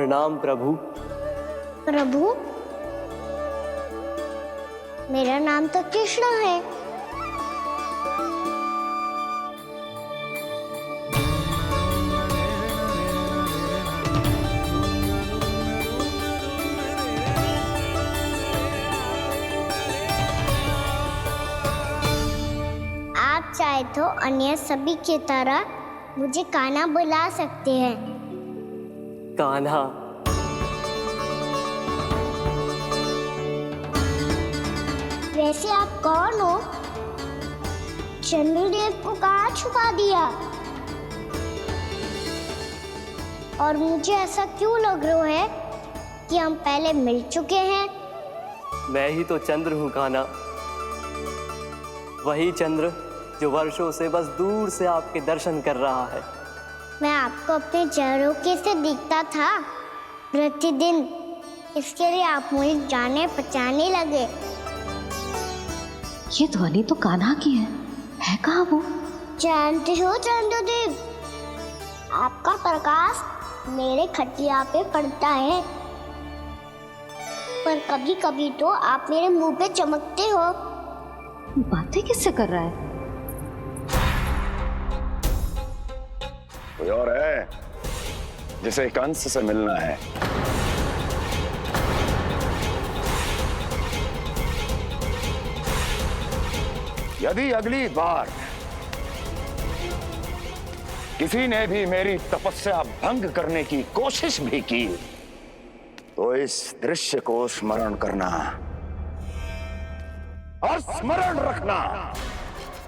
प्रणाम प्रभु। प्रभु, मेरा नाम तो कृष्ण है। आप चाहे तो अन्य सभी की तरह मुझे कान्हा बुला सकते हैं। कान्हा? वैसे आप कौन हो? चंद्रदेव को कहाँ छुपा दिया? और मुझे ऐसा क्यों लग रहा है कि हम पहले मिल चुके हैं? मैं ही तो चंद्र हूँ कान्हा, वही चंद्र जो वर्षों से बस दूर से आपके दर्शन कर रहा है। मैं आपको अपने झरोखे से दिखता था प्रतिदिन, इसके लिए आप मुझे जाने पहचानने लगे। ये ध्वनि तो कान्हा की है कहाँ वो? जानते हो चंद्रदेव, आपका प्रकाश मेरे खटिया पे पड़ता है, पर कभी कभी तो आप मेरे मुंह पे चमकते हो। बातें किससे कर रहा है? कोई और है जिसे कंस से मिलना है? यदि अगली बार किसी ने भी मेरी तपस्या भंग करने की कोशिश भी की तो इस दृश्य को स्मरण करना और स्मरण रखना,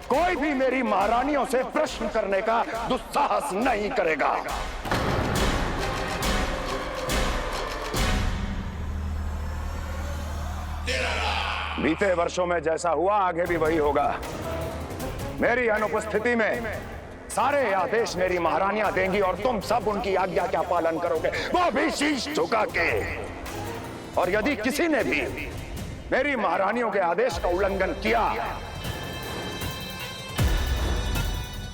कोई भी मेरी महारानियों से प्रश्न करने का दुस्साहस नहीं करेगा। बीते वर्षों में जैसा हुआ आगे भी वही होगा। मेरी अनुपस्थिति में सारे आदेश मेरी महारानियां देंगी और तुम सब उनकी आज्ञा का पालन करोगे, वो भी शीश झुका के। और यदि किसी ने भी मेरी महारानियों के आदेश का उल्लंघन किया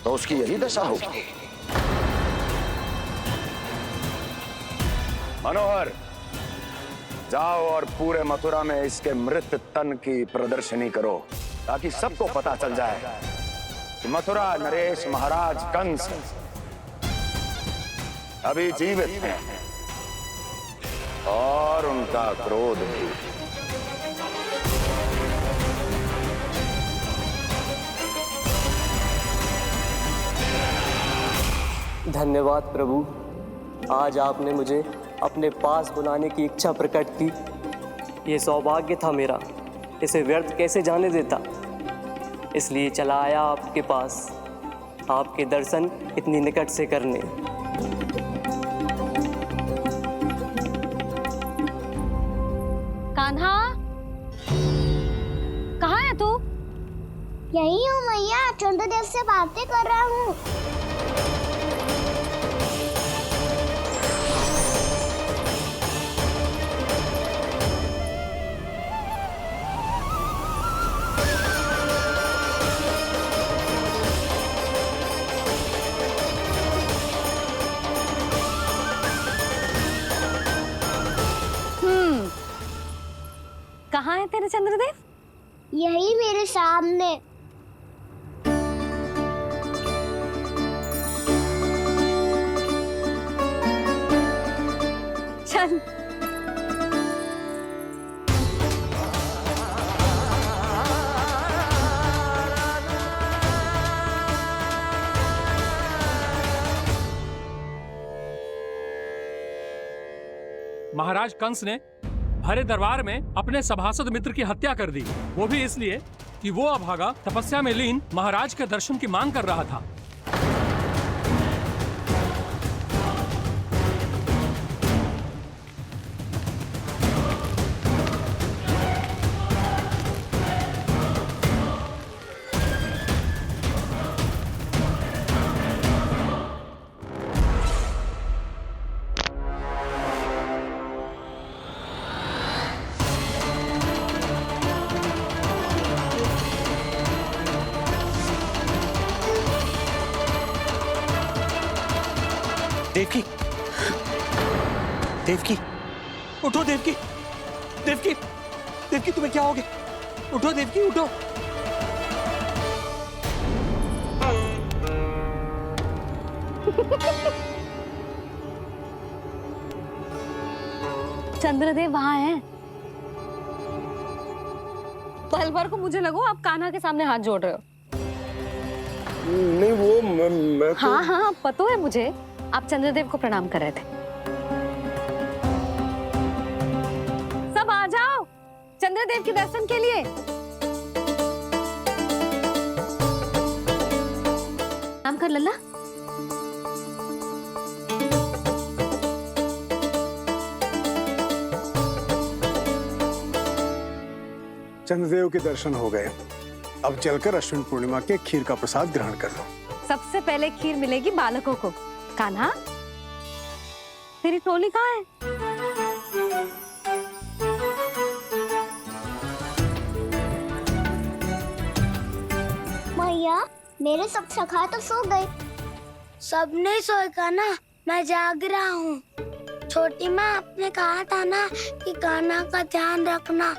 तो उसकी यही दशा होगी। मनोहर, जाओ और पूरे मथुरा में इसके मृत तन की प्रदर्शनी करो ताकि सबको पता चल जाए कि मथुरा नरेश महाराज कंस अभी जीवित हैं और उनका क्रोध भी। धन्यवाद प्रभु, आज आपने मुझे अपने पास बुलाने की इच्छा प्रकट की। ये सौभाग्य था मेरा, इसे व्यर्थ कैसे जाने देता। इसलिए चला आया आपके पास, आपके दर्शन इतनी निकट से करने। कान्हा, कहाँ है तू? यही हूँ मैया, चंद्रदेव से बातें कर रहा हूँ। कहाँ है तेरे चंद्रदेव? यही मेरे सामने। चल। महाराज कंस ने भरे दरबार में अपने सभासद मित्र की हत्या कर दी, वो भी इसलिए कि वो अभागा तपस्या में लीन महाराज के दर्शन की मांग कर रहा था। देवकी, उठो देवकी, देवकी, देवकी तुम्हें क्या हो गया? उठो देवकी, उठो। चंद्रदेव वहां हैं। पल भर को मुझे लगो आप कान्हा के सामने हाथ जोड़ रहे हो। नहीं वो मैं तो... हाँ हाँ पता है मुझे, आप चंद्रदेव को प्रणाम कर रहे थे। सब आ जाओ चंद्रदेव के दर्शन के लिए। नाम कर लल्ला। चंद्रदेव के दर्शन हो गए, अब चलकर अश्विन पूर्णिमा के खीर का प्रसाद ग्रहण कर लो। सबसे पहले खीर मिलेगी बालकों को। कान्हा, तेरी टोली कहाँ है? मैया, मेरे सब सखा तो सो गए। सब नहीं सोएगा ना, मैं जाग रहा हूँ। छोटी माँ, आपने कहा था ना कि कान्हा का ध्यान रखना।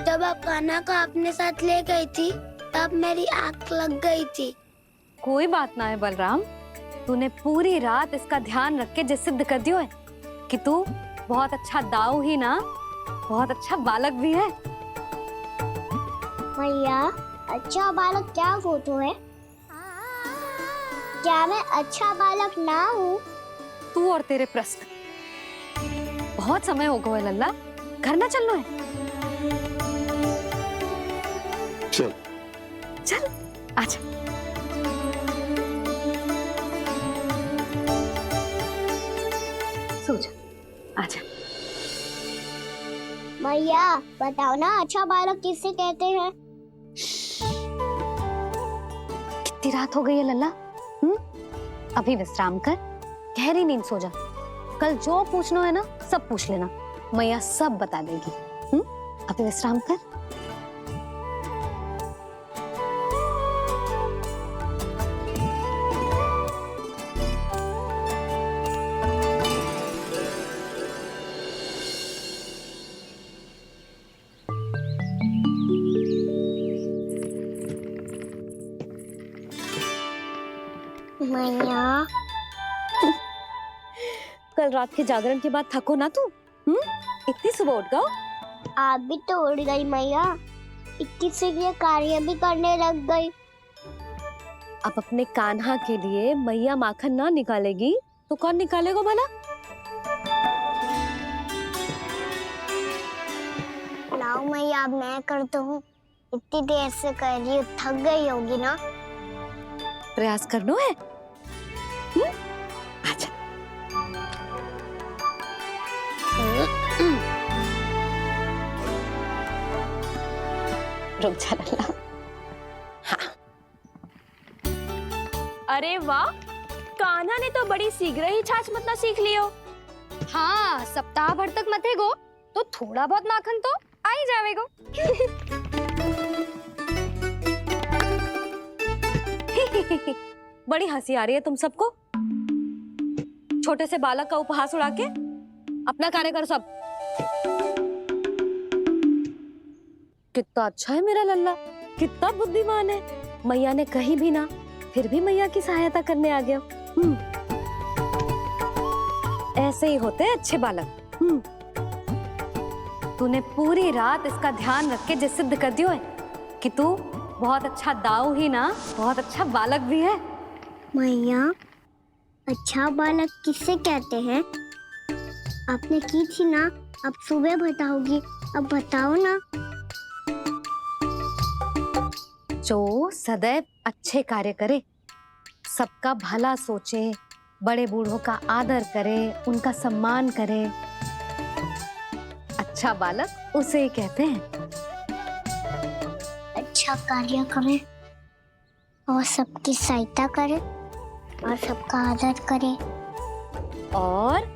जब आप कान्हा को अपने साथ ले गई थी तब मेरी आंख लग गई थी। कोई बात ना है बलराम, तूने पूरी रात इसका ध्यान रख के जे सिद्ध कर दियो है कि तू बहुत अच्छा दाऊ ही ना, बहुत अच्छा बालक भी है। मैया, अच्छा बालक क्या फोटो है? क्या मैं अच्छा बालक ना हूँ? तू और तेरे प्रश्न। बहुत समय हो गया लल्ला, घर ना चलना है। चल चल आजा। सो जा, आजा। मैया, बताओ ना अच्छा बालक किससे कहते हैं? कितनी रात हो गई है लल्ला? अभी विश्राम कर, गहरी नींद सो जा। कल जो पूछना है ना सब पूछ लेना, मैया सब बता देगी। अभी विश्राम कर। मैया, कल रात के जागरण के बाद थको ना तू? इतनी सुबह उठ गओ? आप भी तो उड़ गई मैया, इक्कीस से ये कार्य भी करने लग गई। अब अपने कान्हा के लिए मैया माखन ना निकालेगी तो कौन निकालेगा भला? लाओ मैया, अब मैं करता हूँ। इतनी देर से कर रही हूँ, थक गई होगी ना? प्रयास करनो है। आजा। रुक जा लल्ला। अरे वाह, कान्हा ने तो बड़ी शीघ्र ही छाछ मतना सीख लियो। हाँ, सप्ताह भर तक मतेगो तो थोड़ा बहुत माखन तो आ ही जावेगो। बड़ी हंसी आ रही है तुम सबको। छोटे से बालक का उपहास उड़ा के अपना कार्य करो सब। कितना अच्छा है मेरा लल्ला, कितना बुद्धिमान है। मैया ने कही भी ना, फिर भी मैया की सहायता करने आ गया। ऐसे ही होते हैं अच्छे बालक। तूने पूरी रात इसका ध्यान रख के जे सिद्ध कर दियो है कि तू बहुत अच्छा दाऊ ही ना, बहुत अच्छा बालक भी है। मैया, अच्छा बालक किससे कहते हैं? आपने की थी ना, अब सुबह बताओगी, अब बताओ ना। जो सदैव अच्छे कार्य करे, सबका भला सोचे, बड़े बूढ़ों का आदर करे, उनका सम्मान करे, अच्छा बालक उसे ही कहते हैं। अच्छा कार्य करे और सबकी सहायता करे और सबका आदर करे और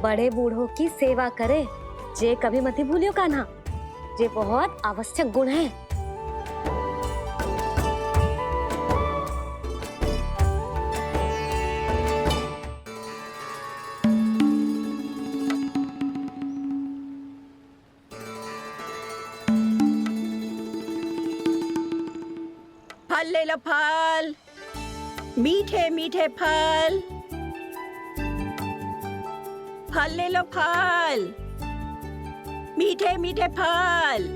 बड़े बूढ़ों की सेवा करे। जे कभी मत भूलियो कान्हा, जे बहुत आवश्यक गुण है। फल ले लो, फल, मीठे मीठे फल, फल ले लो, फल, मीठे मीठे फल।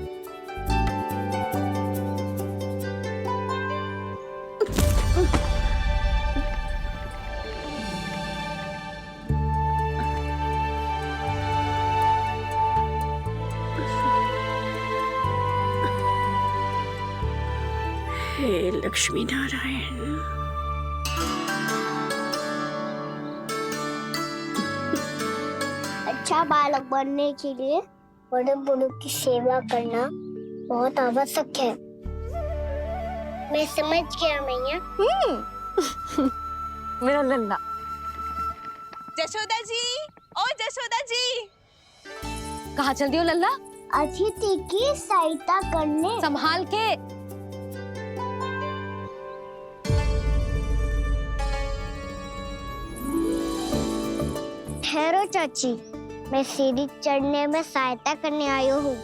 हे लक्ष्मी नारायण। अच्छा बालक बनने के लिए बड़े बड़ों की सेवा करना बहुत आवश्यक है। मैं समझ गया मैया। मेरा लल्ला। जशोदा जी, ओ जशोदा जी, कहाँ चल दियो लल्ला? अतिथि की सहायता करने। संभाल के। ठहरो चाची, मैं सीढ़ी चढ़ने में सहायता करने आई हूँ।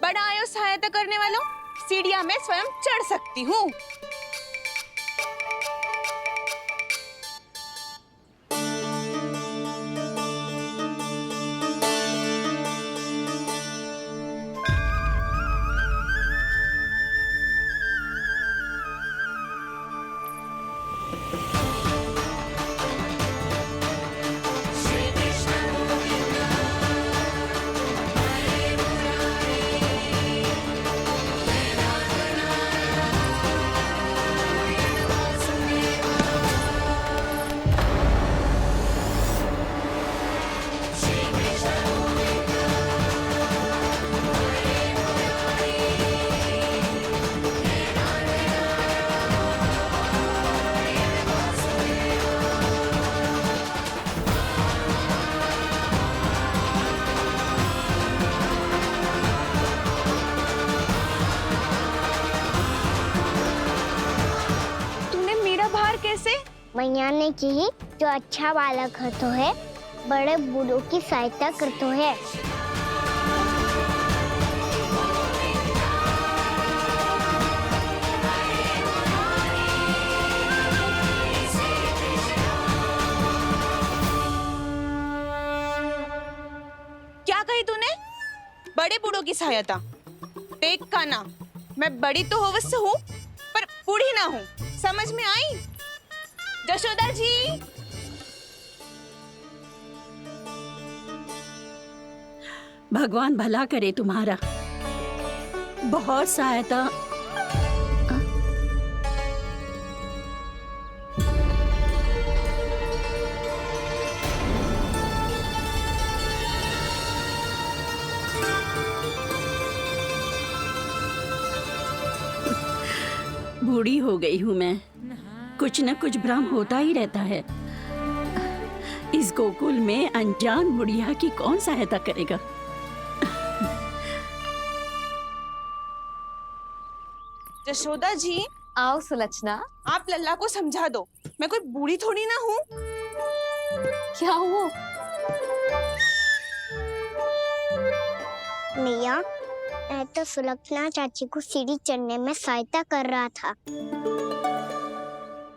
बड़ा आयो सहायता करने वालों, सीढ़ियाँ मैं स्वयं चढ़ सकती हूँ। मैया ने की जो अच्छा बालक होतो है बड़े बूढ़ों की सहायता करतो है। क्या कही तूने? बड़े बूढ़ों की सहायता? देख काना, मैं बड़ी तो अवश्य हूँ पर बूढ़ी ना हूँ, समझ में आई? जशोदा जी, भगवान भला करे तुम्हारा। बहुत सहायता। बूढ़ी हो गई हूँ मैं, कुछ न कुछ भ्रम होता ही रहता है। इस गोकुल में अनजान बुढ़िया की कौन सहायता करेगा? जशोदा जी, आओ सुलक्षणा। आप लल्ला को समझा दो, मैं कोई बूढ़ी थोड़ी ना हूँ। क्या हुआ? मैया, मैं तो सुलक्षणा चाची को सीढ़ी चढ़ने में सहायता कर रहा था,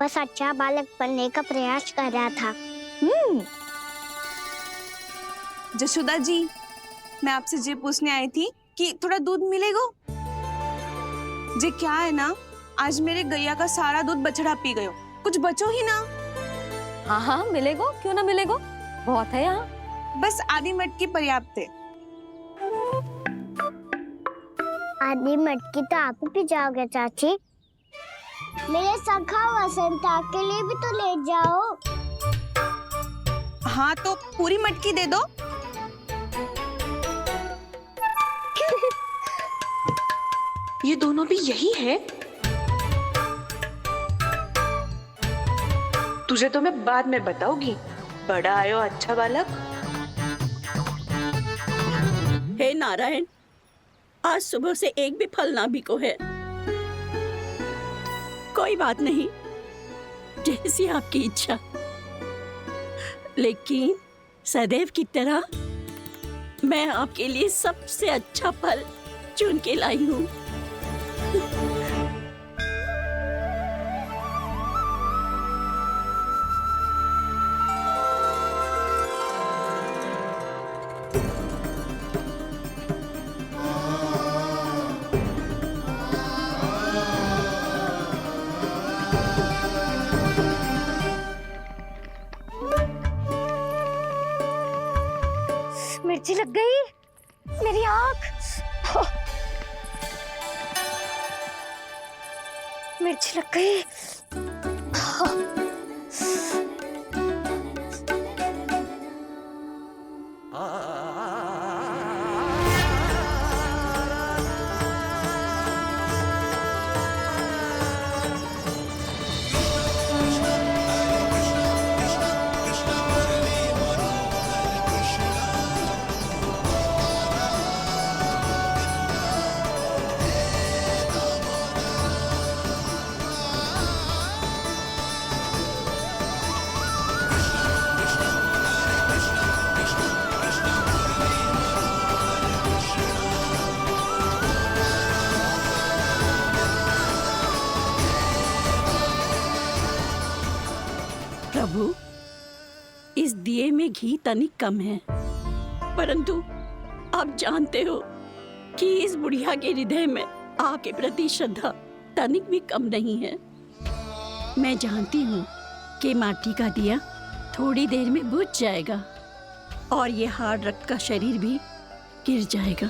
बस अच्छा बालक बनने का प्रयास कर रहा था। जशोदा जी, मैं आपसे ये पूछने आई थी कि थोड़ा दूध मिलेगा? जे क्या है ना, आज मेरे गैया का सारा दूध बछड़ा पी गयो, कुछ बचो ही ना। हाँ हाँ मिलेगो, क्यों ना मिलेगो, बहुत है यहाँ। बस आधी मटकी पर्याप्त है। आधी मटकी तो आप ही पी जाओगे चाची, मेरे सखा वसंता के लिए भी तो ले जाओ। हाँ तो पूरी मटकी दे दो। ये दोनों भी यही है? तुझे तो मैं बाद में बताऊंगी। बड़ा आयो अच्छा बालक। हे नारायण, आज सुबह से एक भी फल ना बिको है। कोई बात नहीं, जैसी आपकी इच्छा, लेकिन सदैव की तरह मैं आपके लिए सबसे अच्छा फल चुन के लाई हूँ। आँख। मिर्च लग गई। प्रभु, इस दिए में घी तनिक कम है, परंतु आप जानते हो कि इस बुढ़िया के हृदय में आपके प्रति श्रद्धा तनिक भी कम नहीं है। मैं जानती हूँ कि माटी का दिया थोड़ी देर में बुझ जाएगा और ये हार्ड रक्त का शरीर भी गिर जाएगा,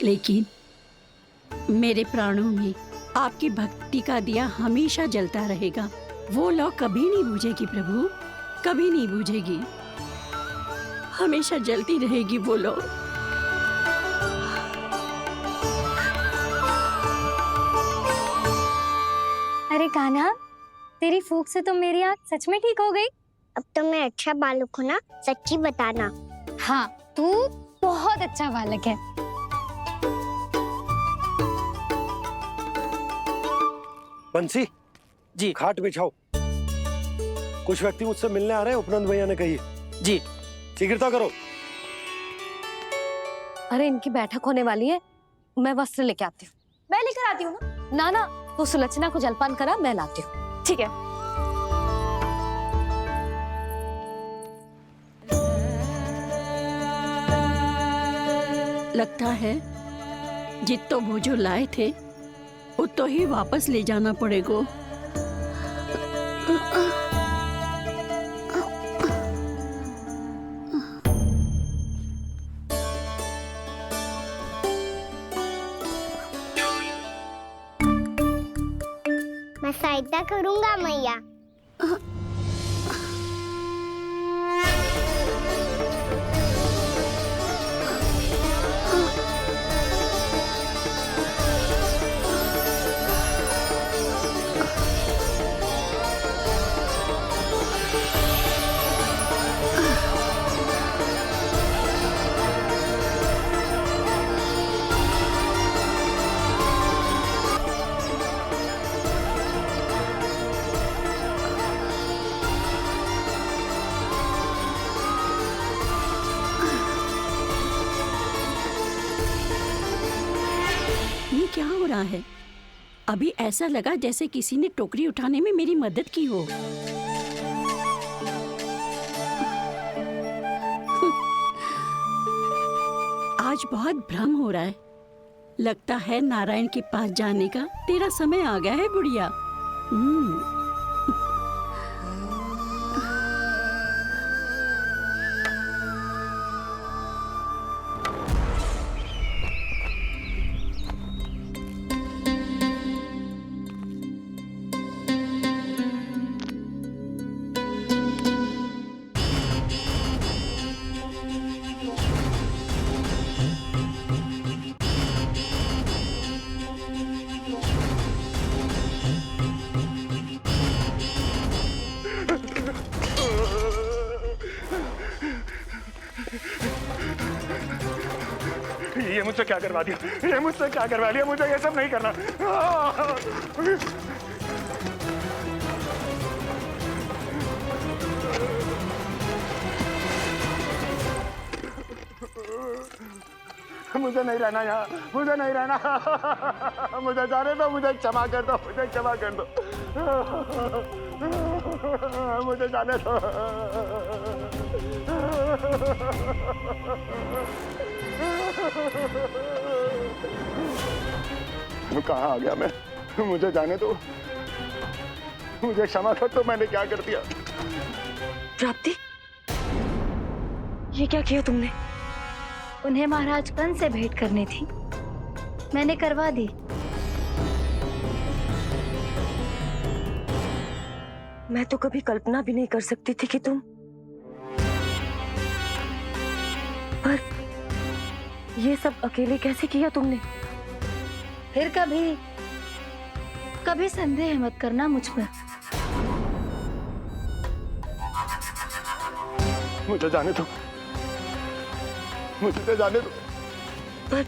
लेकिन मेरे प्राणों में आपकी भक्ति का दिया हमेशा जलता रहेगा। वो लौ कभी नहीं बुझेगी प्रभु, कभी नहीं बुझेगी, हमेशा जलती रहेगी वो लौ। अरे कान्हा, तेरी फूंक से तो मेरी आँख सच में ठीक हो गई। अब तो मैं अच्छा बालक हूँ ना, सच्ची बताना। हाँ, तू बहुत अच्छा बालक है। बंसी जी। खाट बिछाओ, कुछ व्यक्ति मुझसे मिलने आ रहे हैं, उपनंद भैया ने कही। जी। शीघ्रता करो। अरे इनकी बैठक होने वाली है, मैं वस्त्र लेके आती हूँ। मैं लेकर आती हूँ ना। ना तो सुलक्षणा को जलपान करा, मैं लाती हूँ। ठीक है। लगता है जितो वो जो लाए थे उतो ही वापस ले जाना पड़ेगा। मैं सहायता करूंगा मैया। ये क्या हो रहा है? अभी ऐसा लगा जैसे किसी ने टोकरी उठाने में मेरी मदद की हो। आज बहुत भ्रम हो रहा है। लगता है नारायण के पास जाने का तेरा समय आ गया है बुढ़िया। ये मुझसे क्या करवा दिया, ये मुझसे क्या करवा लिया, मुझे ये सब नहीं करना। मुझे नहीं रहना यहाँ, मुझे नहीं रहना, मुझे जाने दो, मुझे क्षमा कर दो, मुझे क्षमा कर दो, मुझे जाने दो। कहाँ आ गया मैं? मुझे जाने दो, मुझे क्षमा कर दो, मैंने क्या कर दिया? प्राप्ति, ये क्या किया तुमने? उन्हें महाराज कंस से भेंट करनी थी, मैंने करवा दी। मैं तो कभी कल्पना भी नहीं कर सकती थी कि तुम, पर ये सब अकेले कैसे किया तुमने? फिर कभी संदेह मत करना मुझ पर। मुझे जाने दो, मुझे जाने दो। पर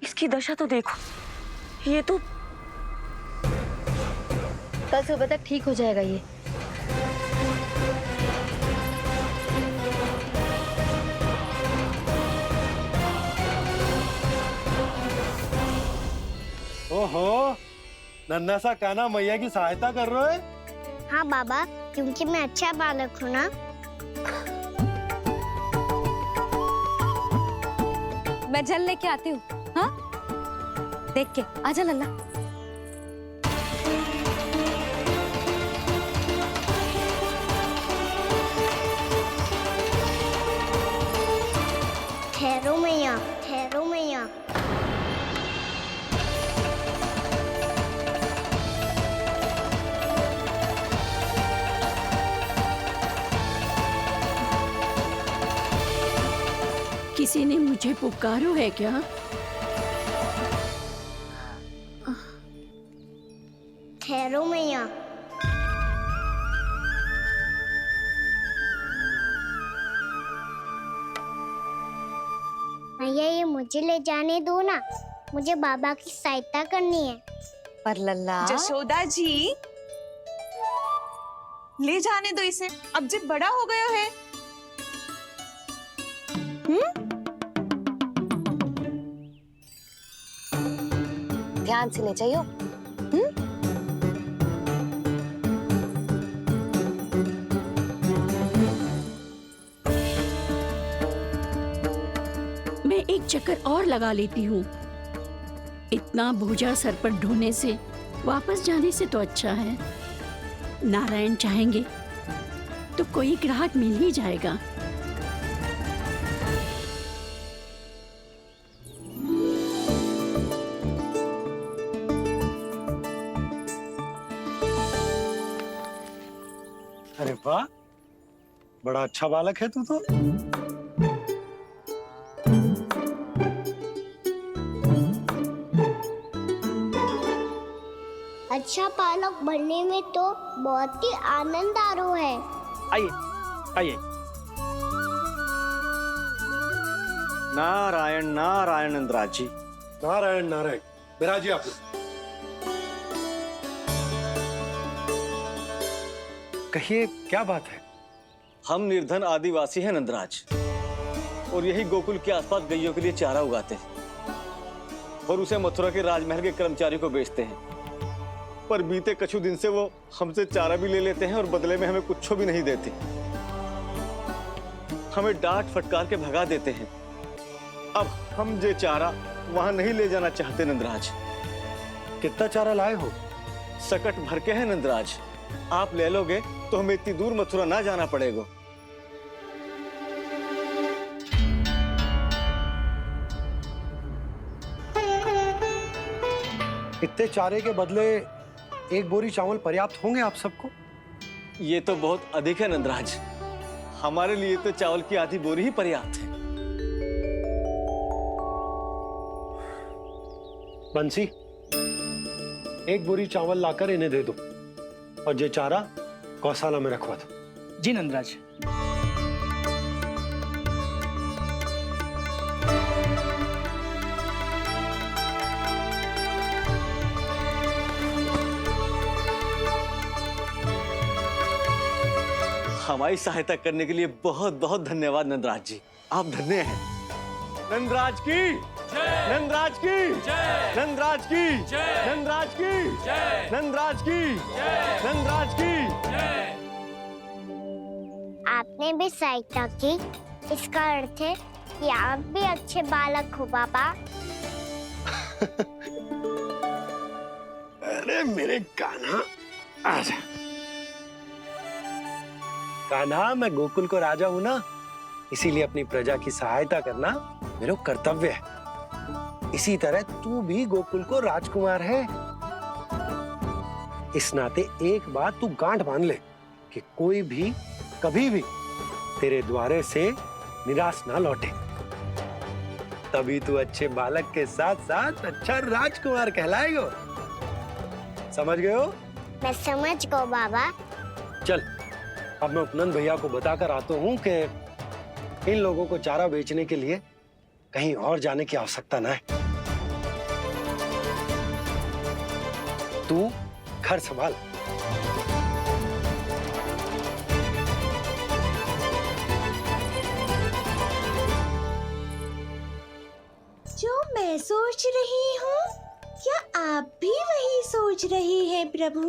इसकी दशा तो देखो, ये तो कल सुबह तक ठीक हो जाएगा ये। ओहो, नन्हा सा कान्हा मैया की सहायता कर रहे हो? हाँ बाबा, क्योंकि मैं अच्छा बालक हूँ ना। मैं जल लेके आती हूँ। हाँ, देख के आजा लल्ला। ठहरो मैया, ठहरो मैया। किसी ने मुझे पुकारो है क्या? ठहरो मैया। मैया ये मुझे ले जाने दो ना, मुझे बाबा की सहायता करनी है। पर लल्ला। जशोदा जी, ले जाने दो इसे, अब जब बड़ा हो गया है। ध्यान से ले जाइयो। मैं एक चक्कर और लगा लेती हूँ। इतना बोझा सर पर ढोने से वापस जाने से तो अच्छा है। नारायण चाहेंगे तो कोई ग्राहक मिल ही जाएगा। अरे वाह, बड़ा अच्छा बालक है तू तो। अच्छा बालक बनने में तो बहुत ही आनंद आ रहा है। आइए आइए। नारायण नारायण नंदराज जी। नारायण नारायण। विराजिए आप लोग। कहिए क्या बात है? हम निर्धन आदिवासी हैं नंदराज, और यही गोकुल के आसपास गैयों के लिए चारा उगाते हैं और उसे मथुरा के राजमहल के कर्मचारी को बेचते हैं। पर बीते कुछ दिन से वो हमसे चारा भी ले लेते हैं और बदले में हमें कुछ भी नहीं देते। हमें डांट फटकार के भगा देते हैं। अब हम ये चारा वहां नहीं ले जाना चाहते नंदराज। कितना चारा लाए हो? सकट भर के है नंदराज। आप ले लोगे तो हमें इतनी दूर मथुरा ना जाना पड़ेगा। इतने चारे के बदले एक बोरी चावल पर्याप्त होंगे आप सबको? ये तो बहुत अधिक है नंदराज। हमारे लिए तो चावल की आधी बोरी ही पर्याप्त है। बंसी, एक बोरी चावल लाकर इन्हें दे दो और ये चारा गौशाला में रखवा दो। जी नंदराज। हमारी सहायता करने के लिए बहुत बहुत धन्यवाद नंदराज जी। आप धन्य हैं। नंदराज की नंदराज की नंदराज की नंदराज की नंदराज की नंदराज की। आपने भी सहायता की, इसका अर्थ है कि आप भी अच्छे बालक हो बाबा। अरे मेरे कान्हा, आजा। कान्हा, मैं गोकुल को राजा हूं ना, इसीलिए अपनी प्रजा की सहायता करना मेरा कर्तव्य है। इसी तरह तू भी गोकुल को राजकुमार है। इस नाते एक बात तू गांठ बांध ले कि कोई भी कभी भी तेरे द्वारे से निराश ना लौटे। तभी तू अच्छे बालक के साथ साथ अच्छा राजकुमार कहलाएगा। समझ गए हो? मैं समझ गो बाबा। चल अब मैं उपनंद भैया को बताकर आता हूँ कि इन लोगों को चारा बेचने के लिए कहीं और जाने की आवश्यकता ना है। तू घर संभाल। जो मैं सोच रही हूँ, क्या आप भी वही सोच रही हैं प्रभु?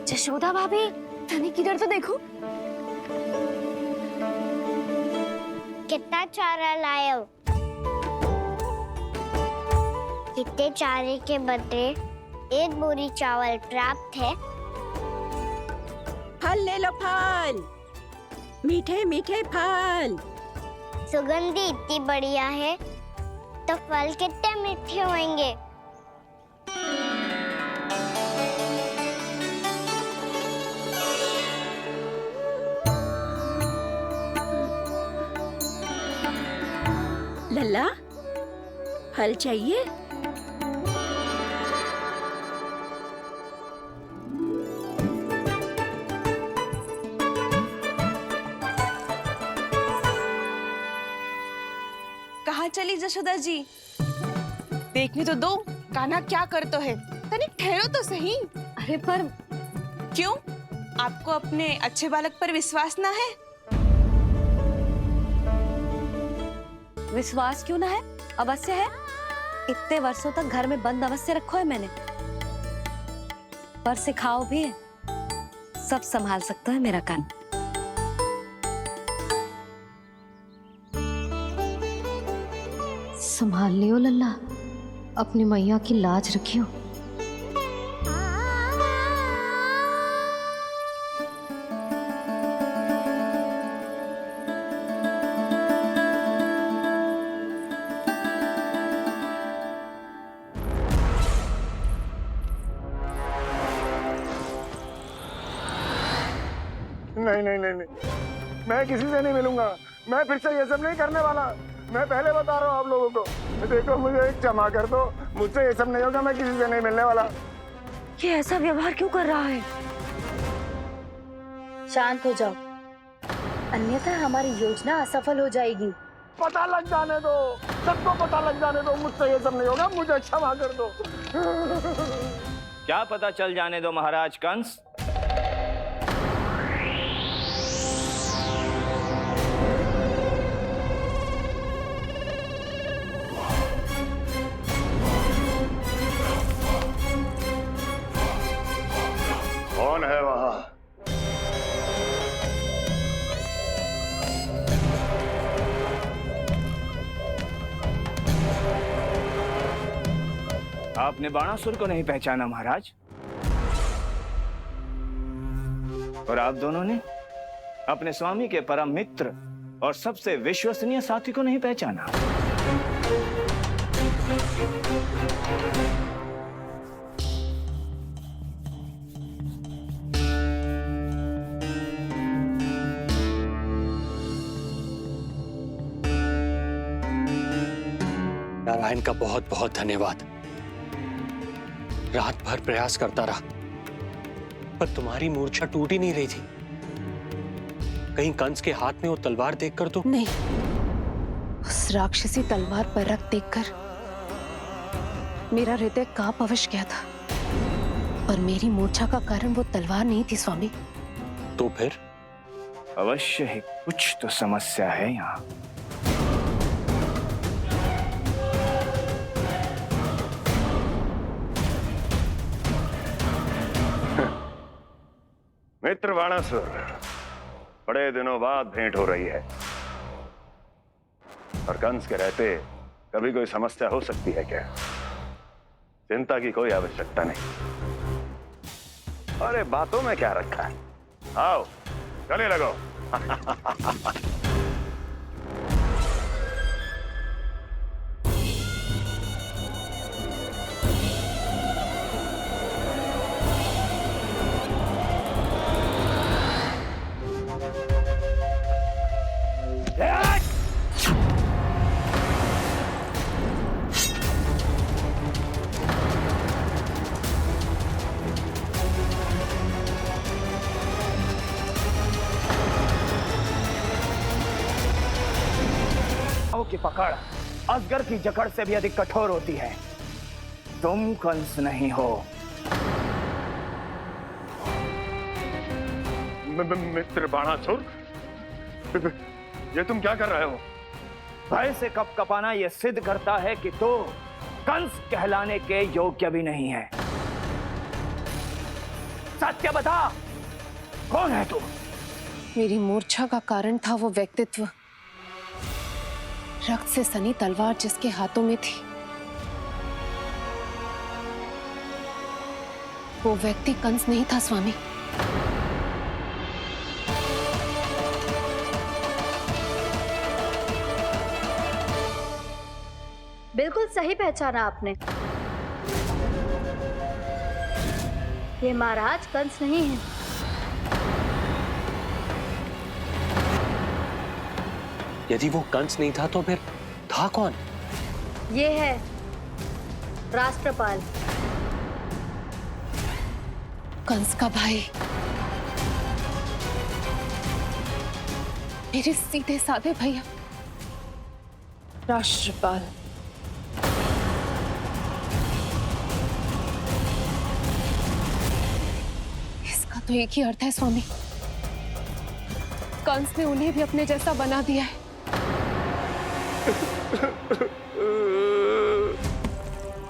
जशोदा भाभी, तनिक इधर तो देखो। कितना चारा लाए हो? कितने चारे के बदले 1 बोरी चावल प्राप्त है। फल ले लो, फल, मीठे मीठे फल। सुगंधी इतनी बढ़िया है तो फल कितने मीठे होंगे। लल्ला, फल चाहिए? कहाँ चली जशोदा जी? देखने तो दो कान्हा क्या करते है। तनिक ठहरो तो सही। अरे पर क्यों? आपको अपने अच्छे बालक पर विश्वास ना है? विश्वास क्यों ना है? अवश्य है। इतने वर्षों तक घर में बंद अवश्य रखो है मैंने, पर सिखाओ भी है। सब संभाल सकता है मेरा कान। संभाल लियो लल्ला, अपनी मैया की लाज रखियो। नहीं नहीं नहीं नहीं, मैं किसी से नहीं मिलूंगा। मैं फिर से ये सब नहीं करने वाला। मैं पहले बता रहा हूँ आप लोगों को। देखो मुझे एक क्षमा कर दो, मुझसे ये सब नहीं होगा। मैं किसी से नहीं मिलने वाला। ये ऐसा व्यवहार क्यों कर रहा है? शांत हो जाओ, अन्यथा हमारी योजना असफल हो जाएगी। पता लग जाने दो, सबको पता लग जाने दो। मुझसे ये सब नहीं होगा, मुझे क्षमा कर दो। क्या पता चल जाने दो महाराज कंस? कौन है वहां? आपने बाणासुर को नहीं पहचाना महाराज, और आप दोनों ने अपने स्वामी के परम मित्र और सबसे विश्वसनीय साथी को नहीं पहचाना। नारायण का बहुत बहुत धन्यवाद। रात भर प्रयास करता रहा, पर तुम्हारी मूर्छा टूट ही नहीं रही थी। कहीं कंस के हाथ में वो तलवार देखकर तो नहीं, उस राक्षसी तलवार पर रख देखकर मेरा हृदय कांप अवश्य गया था, पर मेरी मूर्छा का कारण वो तलवार नहीं थी स्वामी। तो फिर? अवश्य ही कुछ तो समस्या है यहाँ। मित्र बाणासुर, बड़े दिनों बाद भेंट हो रही है, और कंस के रहते कभी कोई समस्या हो सकती है क्या? चिंता की कोई आवश्यकता नहीं। अरे बातों में क्या रखा है? आओ गले लगो। की पकड़ अजगर की जकड़ से भी अधिक कठोर होती है। तुम कंस नहीं हो। मित्र बाणासुर, ये तुम क्या कर रहे हो? भय से कपकपाना यह सिद्ध करता है कि तू कंस कहलाने के योग्य भी नहीं है। सत्य बता, कौन है तू? मेरी मूर्छा का कारण था वो व्यक्तित्व, रक्त से सनी तलवार जिसके हाथों में थी। वो व्यक्ति कंस नहीं था स्वामी। बिल्कुल सही पहचाना आपने। ये महाराज कंस नहीं है। यदि वो कंस नहीं था तो फिर था कौन? ये है राष्ट्रपाल, कंस का भाई, मेरे सीधे साधे भैया राष्ट्रपाल। इसका तो एक ही अर्थ है स्वामी, कंस ने उन्हें भी अपने जैसा बना दिया है।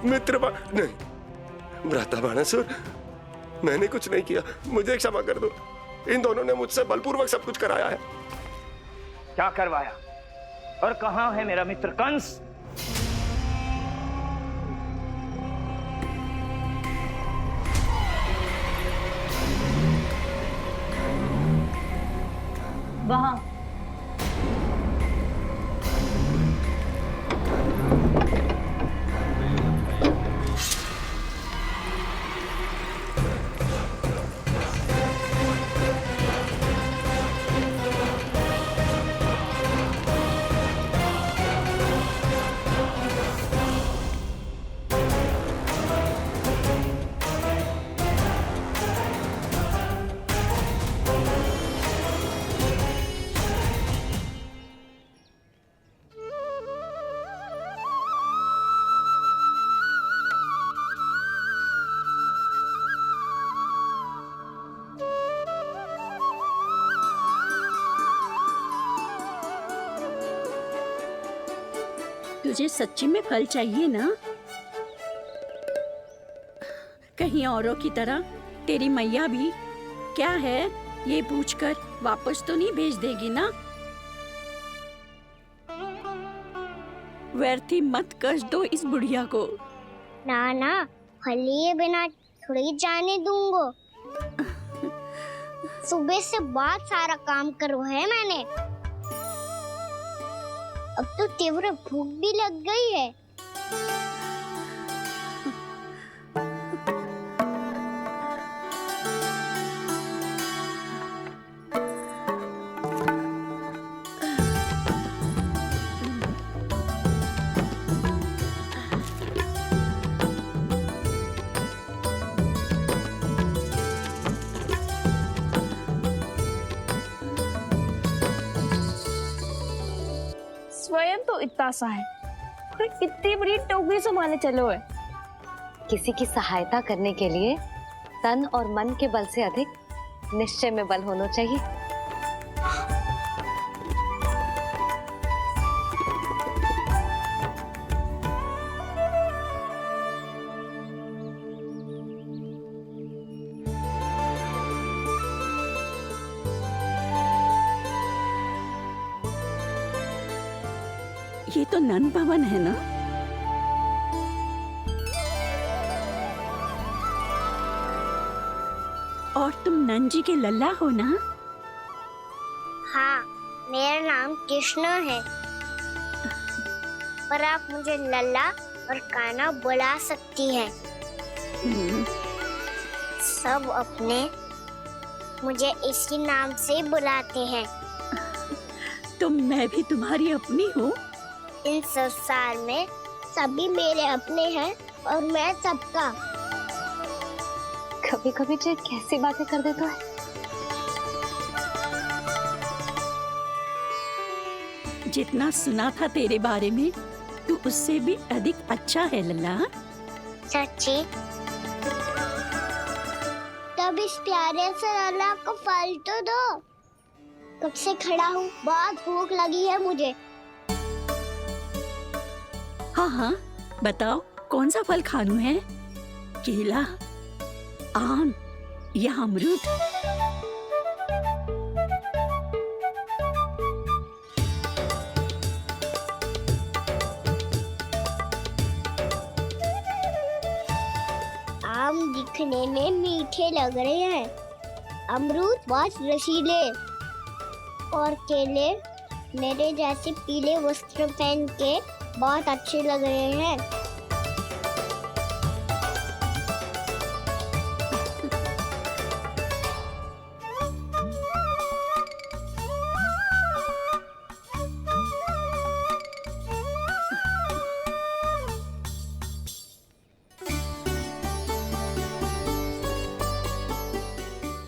मित्र नहीं, भ्राता बाणासुर, मैंने कुछ नहीं किया, मुझे क्षमा कर दो। इन दोनों ने मुझसे बलपूर्वक सब कुछ कराया है। क्या करवाया और कहां है मेरा मित्र कंस? वहां। तुझे सच्ची में फल चाहिए ना? कहीं औरों की तरह तेरी मैया भी क्या है ये पूछकर वापस तो नहीं भेज देगी ना? व्यर्थ ही मत कष्ट दो इस बुढ़िया को। ना ना, फल लिए बिना थोड़ी जाने दूंगो। सुबह से बहुत सारा काम करो है मैंने। अब तो तीव्र भूख भी लग गई है। स्वयं तो इतना सा है, फिर कितनी बड़ी टोकरी संभाले चलो है। किसी की सहायता करने के लिए तन और मन के बल से अधिक निश्चय में बल होना चाहिए। ये तो नन भवन है ना? और तुम नन जी के लल्ला हो ना? नाम कृष्ण है, पर आप मुझे लल्ला और कान्हा बुला सकती हैं। सब अपने मुझे इसी नाम से बुलाते हैं। तो मैं भी तुम्हारी अपनी हूँ। इन संसार में सभी मेरे अपने हैं और मैं सबका। कभी कभी तो कैसी बातें कर देता है। जितना सुना था तेरे बारे में, तू उससे भी अधिक अच्छा है लल्ला। सच्ची? तब इस प्यारे से लल्ला को फल तो दो। कब से खड़ा हूँ, बहुत भूख लगी है मुझे। हाँ हाँ, बताओ कौन सा फल खानू है? केला, आम या अमरूद? आम दिखने में मीठे लग रहे हैं, अमरूद बहुत रसीले और केले मेरे जैसे पीले वस्त्र पहन के बहुत अच्छे लग रहे हैं।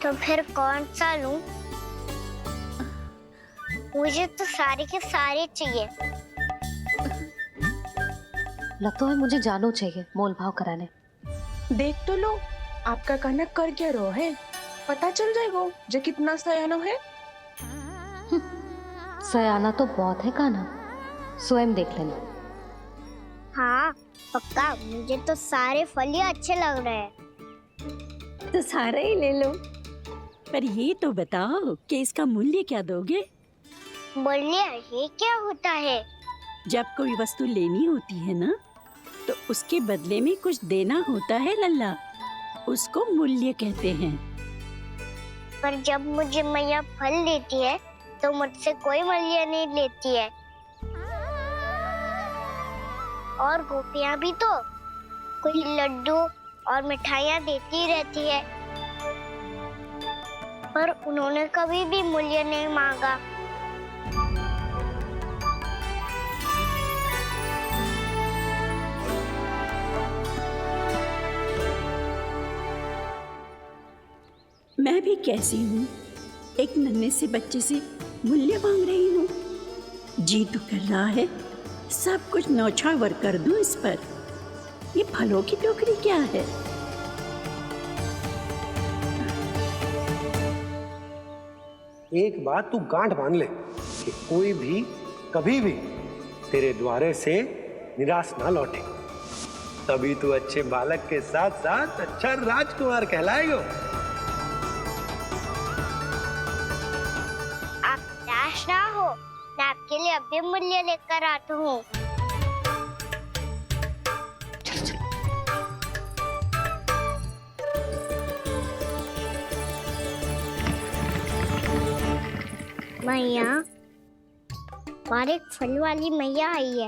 तो फिर कौन सा लूं? मुझे तो सारे के सारे चाहिए। लगता है मुझे जानो चाहिए मोल भाव कराने। देख तो लो, आपका कान्हा कर क्या रहो है, पता चल जाएगा जो कितना सयानो है। सयाना तो बहुत है कान्हा, स्वयं देख लेना। हाँ पक्का, मुझे तो सारे फल ही अच्छे लग रहे हैं। तो सारा ही ले लो, पर ये तो बताओ कि इसका मूल्य क्या दोगे? मूल्य ये क्या होता है? जब कोई वस्तु लेनी होती है ना, तो उसके बदले में कुछ देना होता है लल्ला, उसको मूल्य कहते हैं। पर जब मुझे मैया फल देती है तो मुझसे कोई मूल्य नहीं लेती है। और गोपियां भी तो कोई लड्डू और मिठाइयाँ देती रहती है, पर उन्होंने कभी भी मूल्य नहीं मांगा। मैं भी कैसी हूँ, एक नन्हे से बच्चे से मूल्य मांग रही हूँ। जी तो कर रहा है सब कुछ न्यौछावर कर दूं इस पर। ये फलों की टोकरी क्या है? एक बात तू गांठ बांध ले कि कोई भी कभी भी तेरे द्वारे से निराश ना लौटे, तभी तू अच्छे बालक के साथ साथ अच्छा राजकुमार कहलाएगा। आप निराश ना हो, मैं आपके लिए अभी मूल्य लेकर आता हूँ। मैया, और एक फल वाली मैया आई है,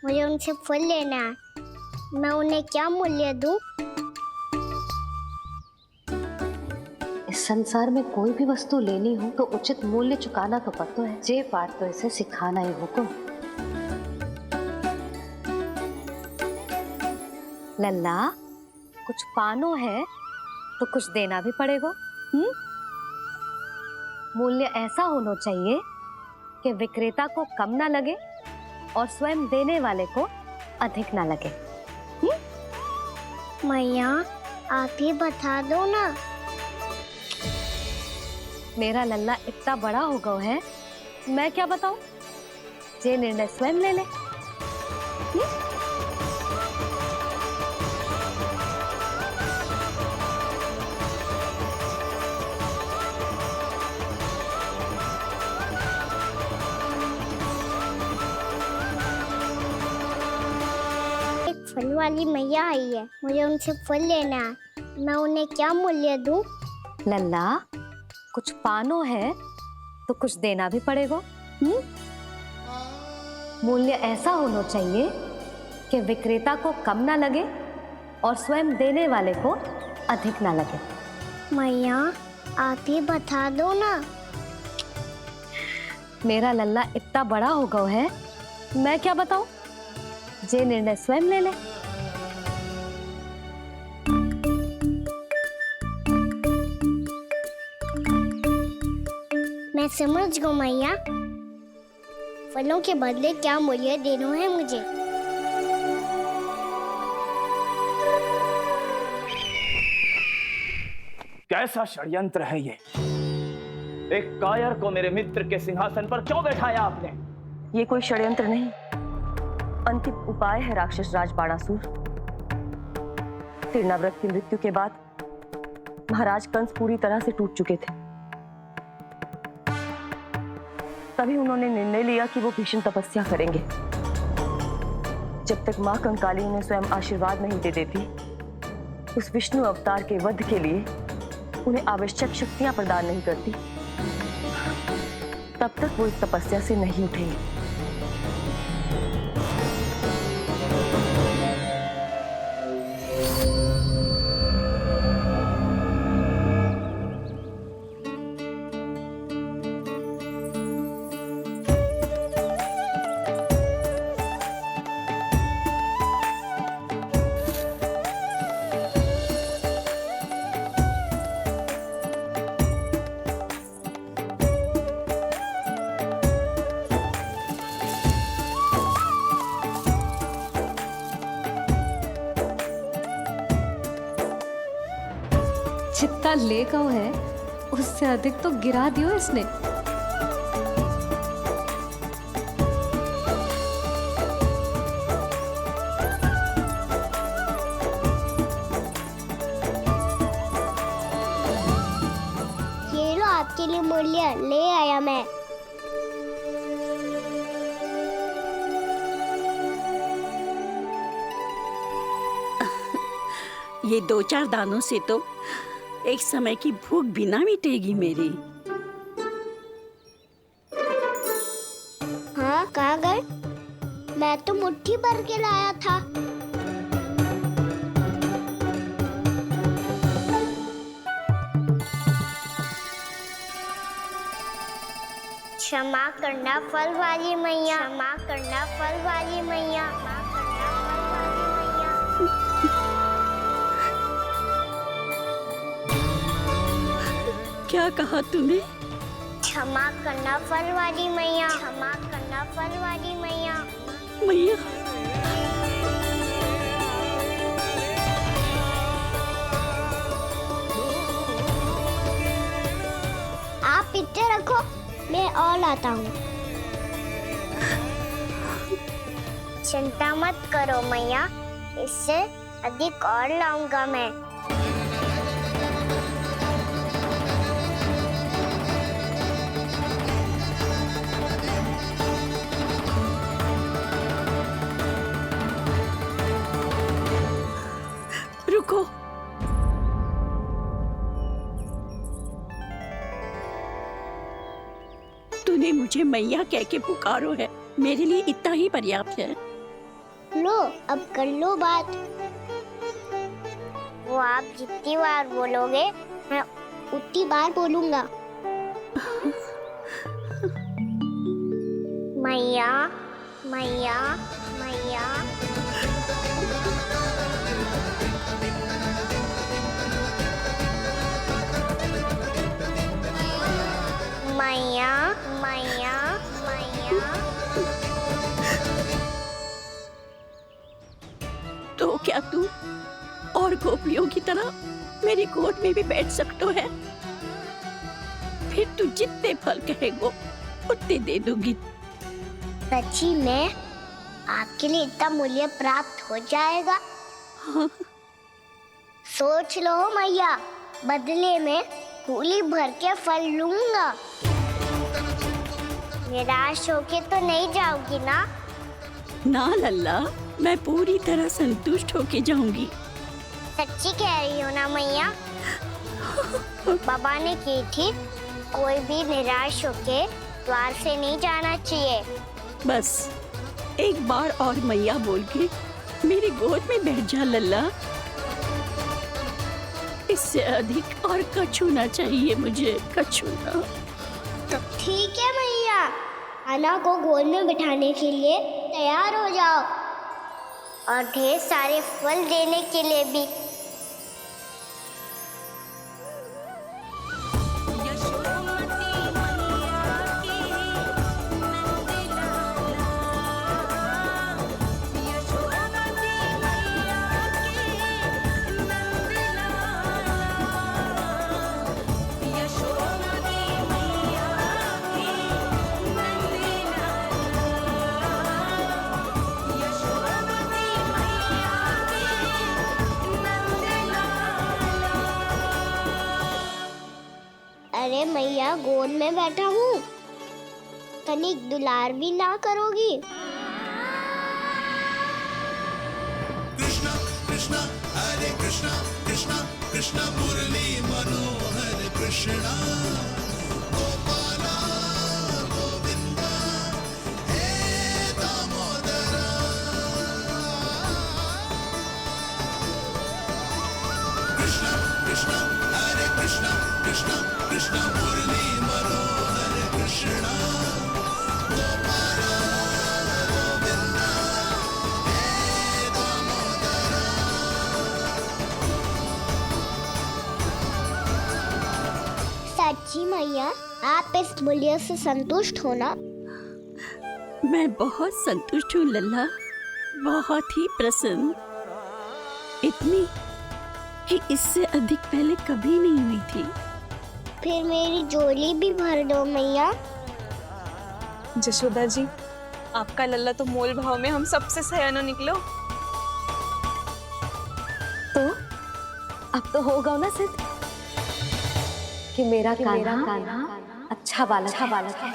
मुझे उनसे फल लेना है। मैं उन्हें क्या मूल्य दूं? इस संसार में कोई भी वस्तु लेनी हो तो उचित मूल्य चुकाना तो पड़ता है। जे पाठ तो इसे सिखाना ही हुकुम। लल्ला, कुछ पानो है तो कुछ देना भी पड़ेगा। मूल्य ऐसा होना चाहिए कि विक्रेता को कम ना लगे और स्वयं देने वाले को अधिक ना लगे। मैया, आप ही बता दो ना। मेरा लल्ला इतना बड़ा हो गया है, मैं क्या बताऊं? ये निर्णय स्वयं ले ले। फल वाली मैया आई है, मुझे उनसे फल लेना है। मैं उन्हें क्या मूल्य दूं? लल्ला, कुछ पानो है तो कुछ देना भी पड़ेगा। मूल्य ऐसा होना चाहिए कि विक्रेता को कम ना लगे और स्वयं देने वाले को अधिक ना लगे। मैया आप ही बता दो ना। मेरा लल्ला इतना बड़ा हो गया है, मैं क्या बताऊं? जे निर्णय स्वयं ले ले। मैं समझ गई मैया, फलों के बदले क्या मूल्य देना है मुझे। कैसा षड्यंत्र है ये? एक कायर को मेरे मित्र के सिंहासन पर क्यों बैठाया आपने? ये कोई षड्यंत्र नहीं, अंतिम उपाय है राक्षस राज बाणासुर। तिरनाव्रत की मृत्यु के बाद महाराज कंस पूरी तरह से टूट चुके थे। तभी उन्होंने निर्णय लिया कि वो भीषण तपस्या करेंगे। जब तक मां कंकाली उन्हें स्वयं आशीर्वाद नहीं दे देती, उस विष्णु अवतार के वध के लिए उन्हें आवश्यक शक्तियां प्रदान नहीं करती, तब तक वो इस तपस्या से नहीं उठेंगे। जितना ले गया है उससे अधिक तो गिरा दियो इसने। ये लो आपके लिए मूल्य ले आया मैं। ये 2-4 दानों से तो एक समय की भूख भी ना मिटेगी मेरी। हाँ कहाँ गए? मैं तो मुट्ठी भर के लाया था। क्षमा करना फल वाली मैया, क्षमा करना फल वाली मैया, क्षमा करना फल वाली मैया। क्या कहा तूने? क्षमा करना फल वाली मैया, क्षमा करना फल वाली मैया। मैया आप इतने रखो, मैं और लाता हूँ। चिंता मत करो मैया, इससे अधिक और लाऊंगा मैं। रुको, तूने मुझे मैया कह के पुकारो है, मेरे लिए इतना ही पर्याप्त है। लो अब कर लो बात। वो आप जितनी बार बोलोगे मैं उतनी बार बोलूंगा। मैया मैया मैया। मैया मैया मैया। तो क्या तू और गोपियों की तरह मेरी गोद में भी बैठ सकते है? फिर तू जितने फल कहेगो उतने दे दूंगी। सच्ची में आपके लिए इतना मूल्य प्राप्त हो जाएगा? हाँ। सोच लो मैया, बदले में कूली भर के फल लूंगा। निराश होके तो नहीं जाओगी ना? ना लल्ला, मैं पूरी तरह संतुष्ट होके जाऊंगी। सच्ची कह रही हो ना मैया? बाबा ने की थी कोई भी निराश होके द्वार से नहीं जाना चाहिए। बस एक बार और मैया बोल के मेरी गोद में बैठ जा लल्ला। इससे अधिक और कछु ना चाहिए मुझे, कछु ना। ठीक है मैया, कान्हा को गोद में बिठाने के लिए तैयार हो जाओ और ढेर सारे फल देने के लिए भी। अरे मैया, गोद में बैठा हूँ, तनिक दुलार भी ना करोगी? कृष्णा कृष्णा हरे कृष्णा कृष्णा कृष्णा मुरली मनोहर कृष्णा गोपाला गोविंदा हे दामोदरा। कृष्णा कृष्णा हरे कृष्णा कृष्णा कृष्णा मुरली मनोहर कृष्णा गोपाला गोविंदा हे दामोदरा। सच्ची मैया, आप इस मूल्य से संतुष्ट हो ना? मैं बहुत संतुष्ट हूँ लल्ला, बहुत ही प्रसन्न। इतनी कि इससे अधिक पहले कभी नहीं हुई थी। फिर मेरी झोली भी भर दो मैया। जशोदा जी, आपका लल्ला तो मोल भाव में हम सबसे सयानो निकलो। तो अब तो हो गया ना सिद्ध कि मेरा कान्हा अच्छा बालक है।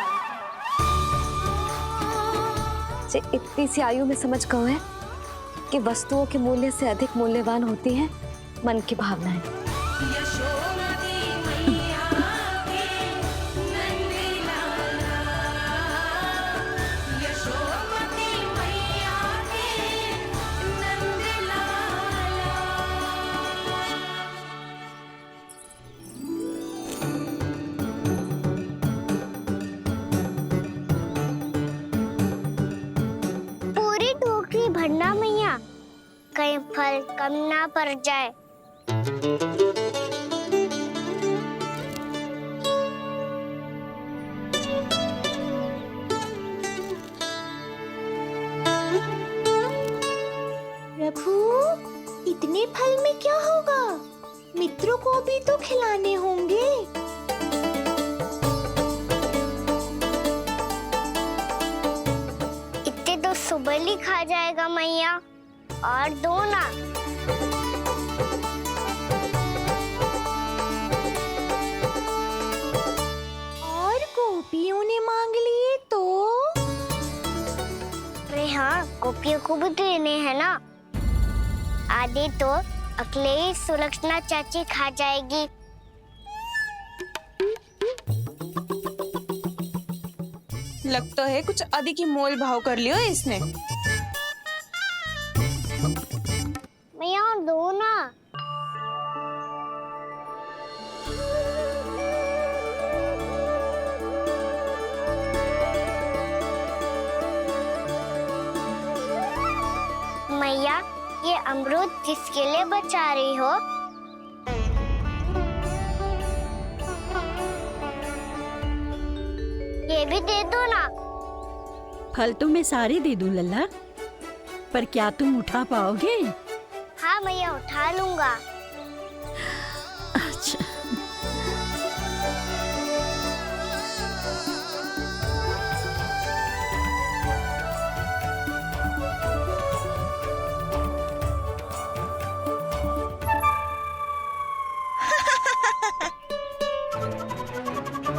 जे इतनी सी आयु में समझ गए हैं कि वस्तुओं के मूल्य से अधिक मूल्यवान होती है मन की भावनाएं। पूरी टोकरी भरना मैया, कहीं फल कम ना पड़ जाए। प्रभु, इतने फल में क्या होगा? मित्रों को भी तो खिलाने होंगे। इतने तो सुबह ही खा जाएगा मैया, और दो ना। और गोपियों ने मांग लिए तो? अरे हाँ, गोपियों को भी देने हैं ना। आधे तो अकेले सुलक्षणा चाची खा जाएगी। लगता है कुछ अधिक ही मोल भाव कर लियो इसने। मैया और दो ना। मैया, ये अमरूद किसके लिए बचा रही हो? ये भी दे दो ना। फल तो मैं सारे दे दूं लल्ला, पर क्या तुम उठा पाओगे? हाँ मैया, उठा लूंगा। अच्छा।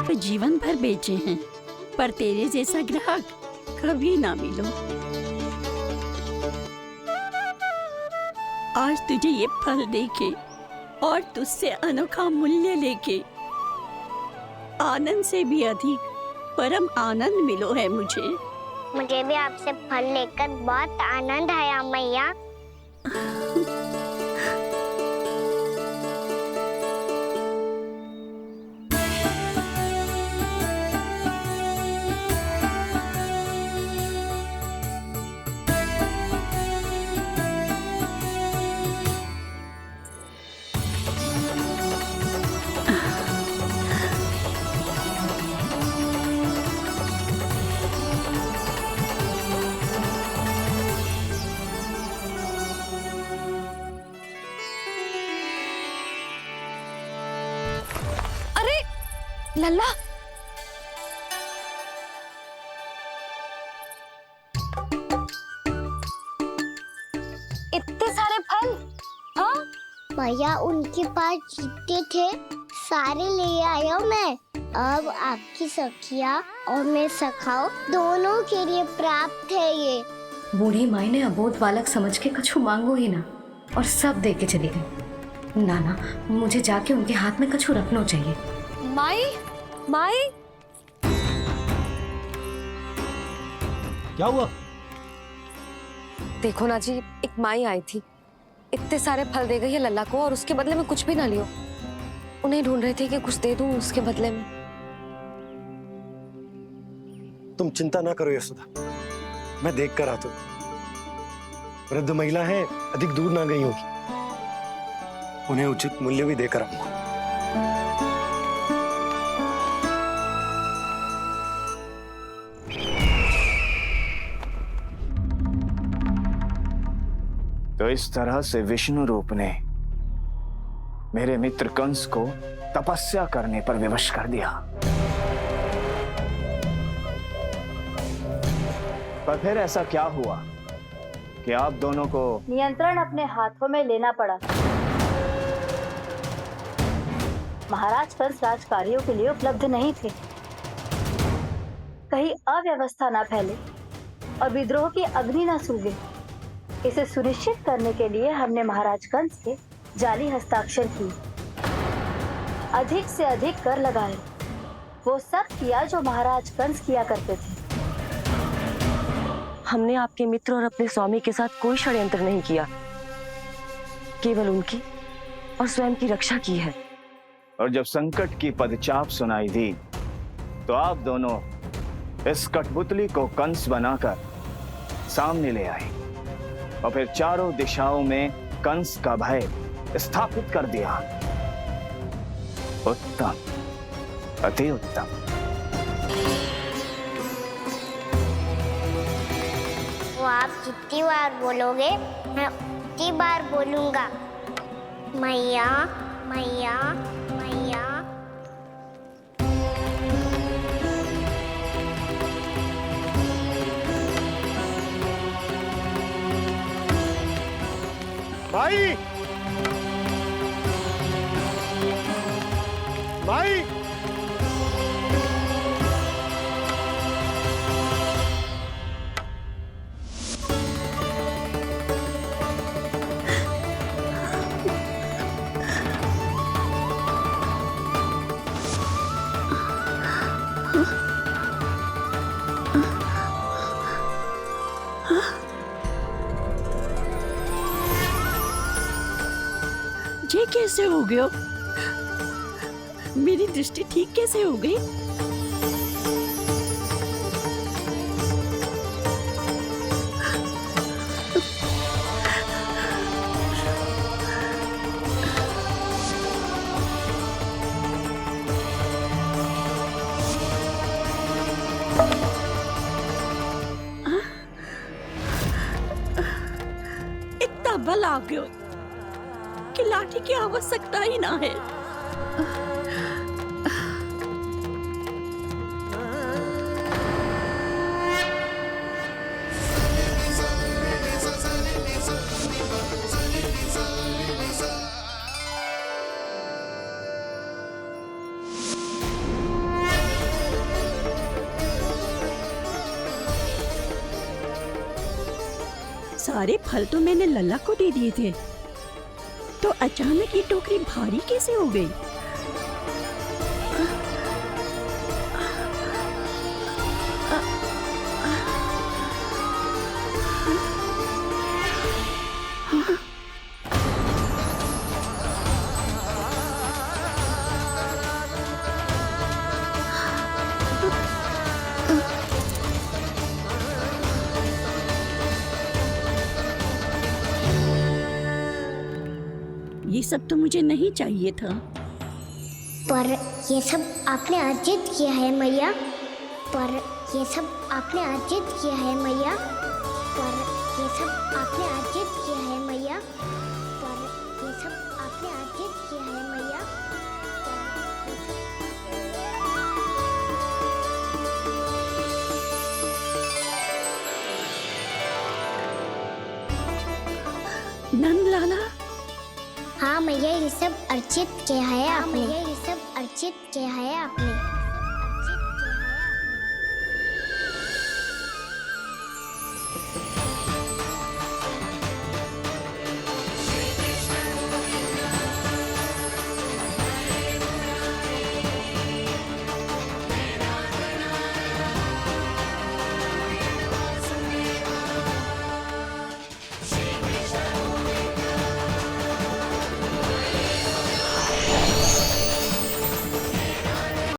तो जीवन भर बेचे हैं, पर तेरे जैसा ग्राहक कभी ना मिलो। आज तुझे ये फल देके और तुझसे अनोखा मूल्य लेके आनंद से भी अधिक परम आनंद मिलो है मुझे। मुझे भी आपसे फल लेकर बहुत आनंद आया मैया। लल्ला, इतने सारे फल? हाँ भैया, उनके पास जितने थे सारे ले आया मैं। अब आपकी सखिया और मैं सखाओ दोनों के लिए प्राप्त है ये। बूढ़ी माई ने अबोध बालक समझ के कछु मांगो ही ना और सब दे के चली गई। नाना, मुझे जाके उनके हाथ में कछु रखना चाहिए। माई, माई, क्या हुआ? देखो ना जी, एक माई आई थी, इतने सारे फल दे गई है लल्ला को और उसके बदले में कुछ भी ना लियो। उन्हें ढूंढ रही थी कि कुछ दे दूं उसके बदले में। तुम चिंता ना करो यशोदा, मैं देख कर आता हूं। वृद्ध महिला है, अधिक दूर ना गई होगी, उन्हें उचित मूल्य भी देकर आऊंगा। तो इस तरह से विष्णु रूप ने मेरे मित्र कंस को तपस्या करने पर विवश कर दिया। पर फिर ऐसा क्या हुआ कि आप दोनों को नियंत्रण अपने हाथों में लेना पड़ा। महाराज कंस राजकार्यों के लिए उपलब्ध नहीं थे। कहीं अव्यवस्था न फैले और विद्रोह की अग्नि न सूझे, इसे सुनिश्चित करने के लिए हमने महाराज कंस के जाली हस्ताक्षर किए, अधिक से अधिक कर लगाए। वो सब किया जो महाराज कंस किया करते थे। हमने आपके मित्र और अपने स्वामी के साथ कोई षड्यंत्र नहीं किया, केवल उनकी और स्वयं की रक्षा की है। और जब संकट की पदचाप सुनाई दी तो आप दोनों इस कठपुतली को कंस बनाकर सामने ले आए और फिर चारों दिशाओं में कंस का भय स्थापित कर दिया। उत्तम, अति उत्तम। वो आप जितनी बार बोलोगे मैं उतनी बार बोलूंगा। मैया मैया मैया। माई, माई, ये कैसे हो गया? मेरी दृष्टि ठीक कैसे हो गई? इतना बल आ गया कि लाठी की आवश्यकता ही ना है। सारे फल तो मैंने लल्ला को दे दिए थे, तो अचानक ये टोकरी भारी कैसे हो गई? ये सब तो मुझे नहीं चाहिए था। पर ये सब आपने अर्जित किया है मैया। पर ये सब आपने अर्जित किया है मैया। पर ये सब आपने अर्जित किया है मैया। पर ये सब आपने अर्जित किया है मैया। नंद लाला, हाँ मैया, ये सब अर्जित किया है आपने। ये सब अर्जित किया है आपने।